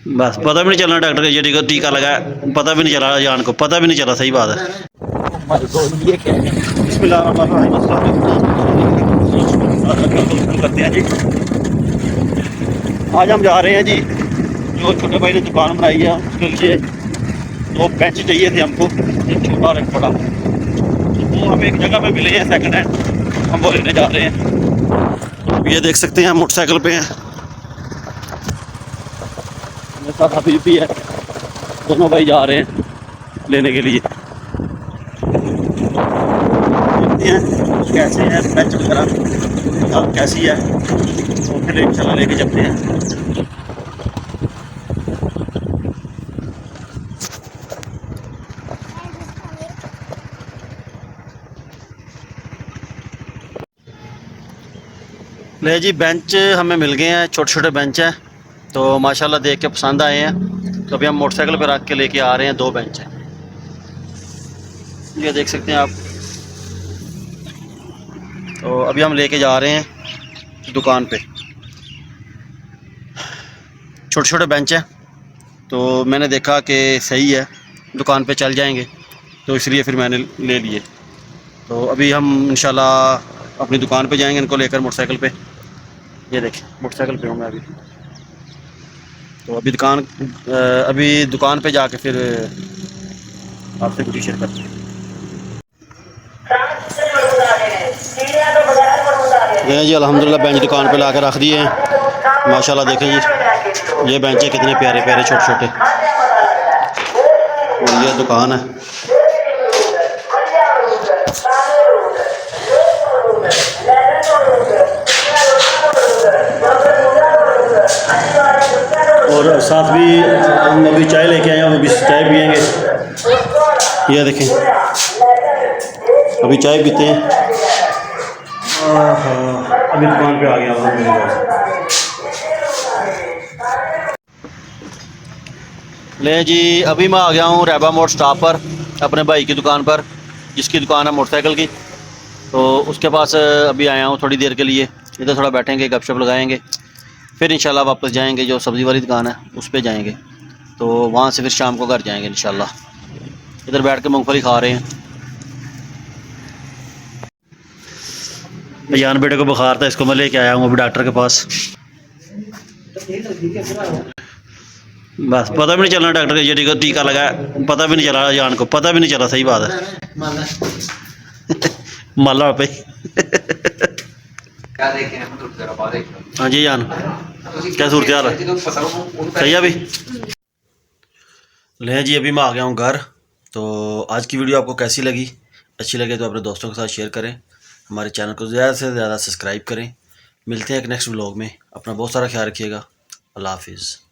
बस पता भी नहीं चलना डॉक्टर के जेडी को टीका लगाया, पता भी नहीं चला जान को, पता भी नहीं चला। सही बात है। करते हैं जी, आज हम जा रहे हैं जी, जो छोटे भाई ने दुकान बनाई है उसके लिए 2 बेंच चाहिए थे हमको, एक छोटा और एक बड़ा। तो वो हमें एक जगह पे मिले हैं सेकंड हैंड, हम वो लेने जा रहे हैं। ये देख सकते हैं हम मोटरसाइकिल पे हैं, मेरे साथ अभी भी है, दोनों भाई जा रहे हैं लेने के लिए। देखते हैं कैसे है बेंच वगैरह कैसी है, तो फिर इंशाल्लाह लेके चलते हैं। ले जी, बेंच हमें मिल गए हैं, छोटे छोटे बेंच हैं, तो माशाल्लाह देख के पसंद आए हैं। तो अभी हम मोटरसाइकिल पर रख के लेके आ रहे हैं। 2 बेंच हैं, ये देख सकते हैं आप। तो अभी हम लेके जा रहे हैं दुकान पे। छोटे छोटे बेंच हैं, तो मैंने देखा कि सही है, दुकान पे चल जाएंगे, तो इसलिए फिर मैंने ले लिए। तो अभी हम इंशाल्लाह अपनी दुकान पे जाएंगे इनको लेकर मोटरसाइकिल पे। ये देखें मोटरसाइकिल पे हूँ मैं अभी। तो अभी दुकान पे जाके फिर आपसे वीडियो शेयर करते हैं। ये जी अल्हम्दुलिल्लाह बेंच दुकान पे ला कर रख दिए हैं। माशाल्लाह देखें जी, ये बेंच है कितने प्यारे प्यारे छोटे छोटे, और ये दुकान है। और साथ भी हम अभी चाय लेके आए हैं, अभी चाय पियेंगे। ये देखें अभी चाय पीते हैं। अभी दुकान पे आ गया। ले जी, अभी मैं आ गया हूँ रैबा मोड़ स्टॉप पर, अपने भाई की दुकान पर, जिसकी दुकान है मोटरसाइकिल की। तो उसके पास अभी आया हूँ थोड़ी देर के लिए, इधर थोड़ा बैठेंगे, गपशप लगाएंगे, फिर इंशाल्लाह वापस जाएंगे जो सब्ज़ी वाली दुकान है उस पर जाएंगे। तो वहाँ से फिर शाम को घर जाएंगे इंशाल्लाह। इधर बैठ के मूंगफली खा रहे हैं। जान बेटे को बुखार था, इसको मैं लेके आया हूँ अभी डॉक्टर के पास। बस पता भी नहीं चलना डॉक्टर के जेडी को टीका लगाया, पता भी नहीं चला जान को, पता भी नहीं चला। सही बात है। माला पे हाँ जी जान, क्या सूरत हाल है? सही है अभी। ले जी, अभी मैं आ गया हूँ घर। तो आज की वीडियो आपको कैसी लगी? अच्छी लगे तो अपने दोस्तों के साथ शेयर करें, हमारे चैनल को ज़्यादा से ज़्यादा सब्सक्राइब करें। मिलते हैं एक नेक्स्ट व्लॉग में। अपना बहुत सारा ख्याल रखिएगा। अल्लाह हाफिज़।